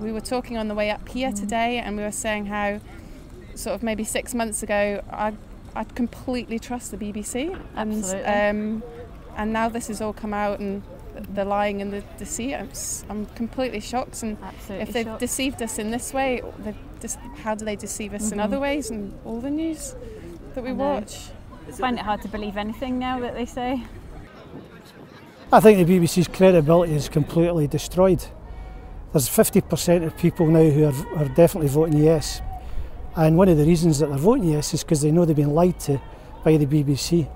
We were talking on the way up here today, and we were saying how sort of maybe 6 months ago I'd completely trust the BBC, and now this has all come out, and the lying and the deceit. I'm completely shocked, and if they've deceived us in this way, how do they deceive us in other ways, and all the news that we watch? I find it hard to believe anything now that they say. I think the BBC's credibility is completely destroyed. There's 50% of people now who are definitely voting yes, and one of the reasons that they're voting yes is because they know they've been lied to by the BBC,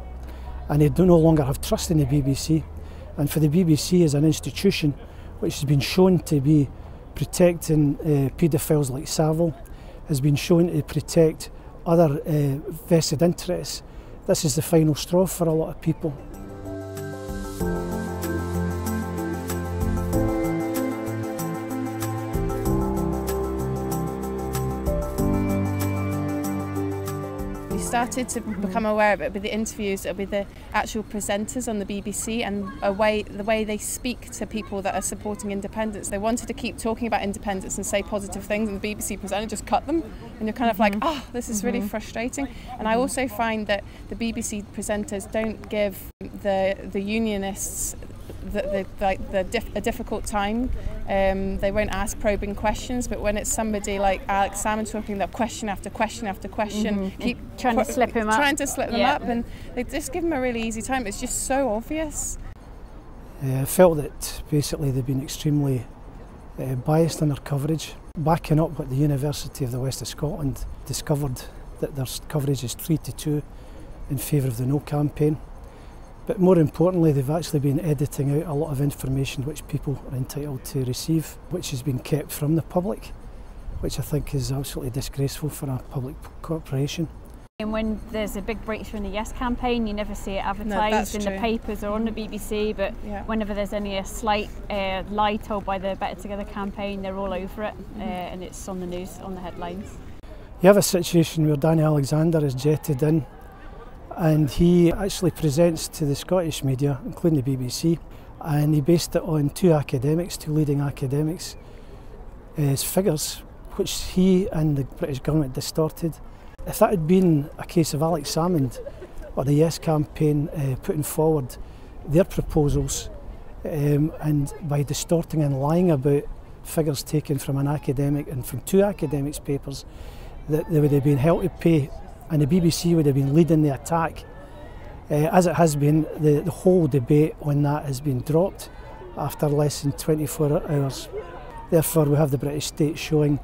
and they no longer have trust in the BBC. And for the BBC as an institution, which has been shown to be protecting paedophiles like Savile, has been shown to protect other vested interests, this is the final straw for a lot of people. Started to become aware of it with the interviews. It'll be the actual presenters on the BBC and the way they speak to people that are supporting independence. They wanted to keep talking about independence and say positive things, and the BBC presenter just cut them, and you're kind of like, oh, this is really frustrating. And I also find that the BBC presenters don't give the unionists a difficult time. They won't ask probing questions, but when it's somebody like Alex Salmon talking about question after question after question, keep trying to slip them up, and they just give them a really easy time. It's just so obvious. I felt that basically they've been extremely biased in their coverage, backing up what the University of the West of Scotland discovered, that their coverage is 3-2 in favour of the No campaign. But more importantly, they've actually been editing out a lot of information which people are entitled to receive, which has been kept from the public, which I think is absolutely disgraceful for a public corporation. And when there's a big breakthrough in the Yes campaign, you never see it advertised in the papers or on the BBC, but whenever there's a slight lie told by the Better Together campaign, they're all over it, and it's on the news, on the headlines. You have a situation where Danny Alexander is jetted in, and he actually presents to the Scottish media, including the BBC, and he based it on two leading academics, figures which he and the British government distorted. If that had been a case of Alex Salmond or the Yes campaign putting forward their proposals, and by distorting and lying about figures taken from an academic and from two academics' papers, that they would have been held to pay, and the BBC would have been leading the attack. As it has been, the whole debate on that has been dropped after less than 24 hours. Therefore, we have the British state showing,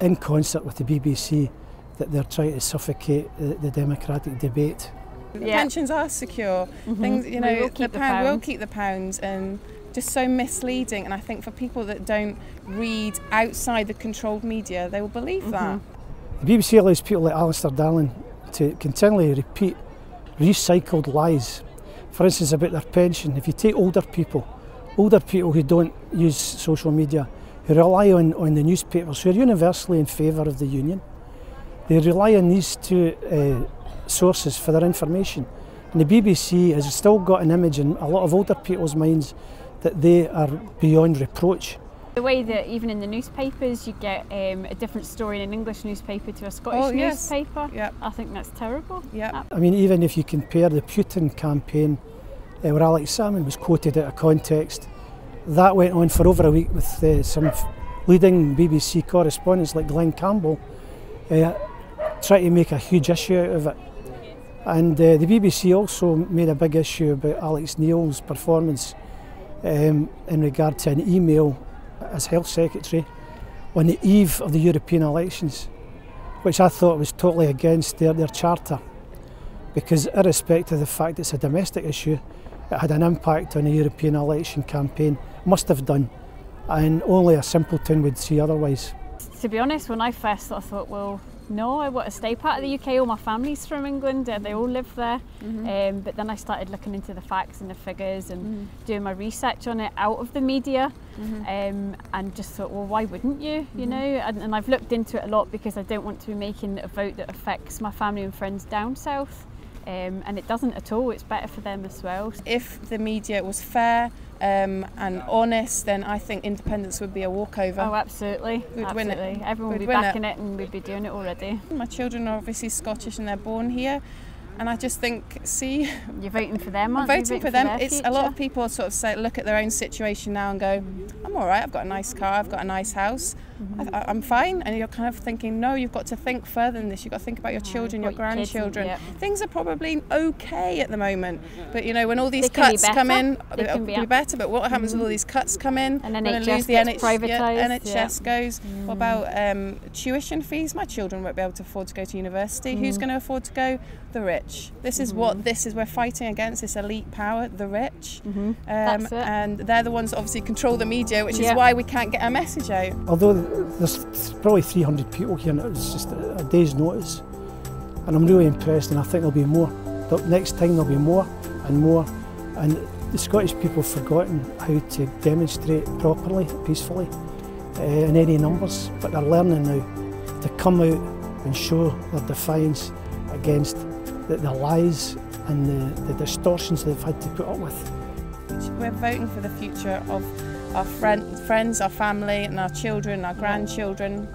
in concert with the BBC, that they're trying to suffocate the democratic debate. The pensions are secure. Things, you know, the pound will keep the pound, and just so misleading. And I think for people that don't read outside the controlled media, they will believe that. The BBC allows people like Alistair Darling to continually repeat recycled lies. For instance, about their pension. If you take older people who don't use social media, who rely on the newspapers, who are universally in favour of the union, they rely on these two sources for their information. And the BBC has still got an image in a lot of older people's minds that they are beyond reproach. The way that even in the newspapers you get a different story in an English newspaper to a Scottish newspaper, I think that's terrible. I mean, even if you compare the Paignton campaign, where Alex Salmond was quoted out of context, that went on for over a week with some leading BBC correspondents like Glenn Campbell trying to make a huge issue out of it. And the BBC also made a big issue about Alex Neil's performance in regard to an email as Health Secretary on the eve of the European elections, which I thought was totally against their charter, because irrespective of the fact it's a domestic issue, it had an impact on the European election campaign, must have done, and only a simpleton would see otherwise. To be honest, when I first I thought, well, no, I want to stay part of the UK, all my family's from England, they all live there. But then I started looking into the facts and the figures and doing my research on it out of the media, and just thought, well, why wouldn't you, you know? And I've looked into it a lot because I don't want to be making a vote that affects my family and friends down south. and it doesn't at all. It's better for them as well. If the media was fair and honest, then I think independence would be a walkover. Oh, absolutely. We'd win it. Everyone would be backing it and we'd be doing it already. My children are obviously Scottish and they're born here. And I just think, see, you're voting for them, aren't I'm you? voting for them. It's a lot of people sort of say, look at their own situation now and go, I'm all right, I've got a nice car, I've got a nice house, I'm fine. And you're kind of thinking, no, you've got to think further than this. You've got to think about your children, your grandchildren. Things are probably okay at the moment, but you know, when all these cuts come in, it'll be better. But what happens when all these cuts come in? And then we're going to lose the NHS goes. What about tuition fees? My children won't be able to afford to go to university. Who's going to afford to go? The rich. This is what we're fighting against, this elite power, the rich. That's it. And they're the ones that obviously control the media, which is why we can't get our message out. Although there's probably 300 people here and it's just a day's notice, and I'm really impressed, and I think there'll be more. Next time there'll be more and more, and the Scottish people have forgotten how to demonstrate properly, peacefully, in any numbers, but they're learning now to come out and show their defiance against the lies and the distortions they've had to put up with. We're voting for the future of our friends, our family and our children, our grandchildren.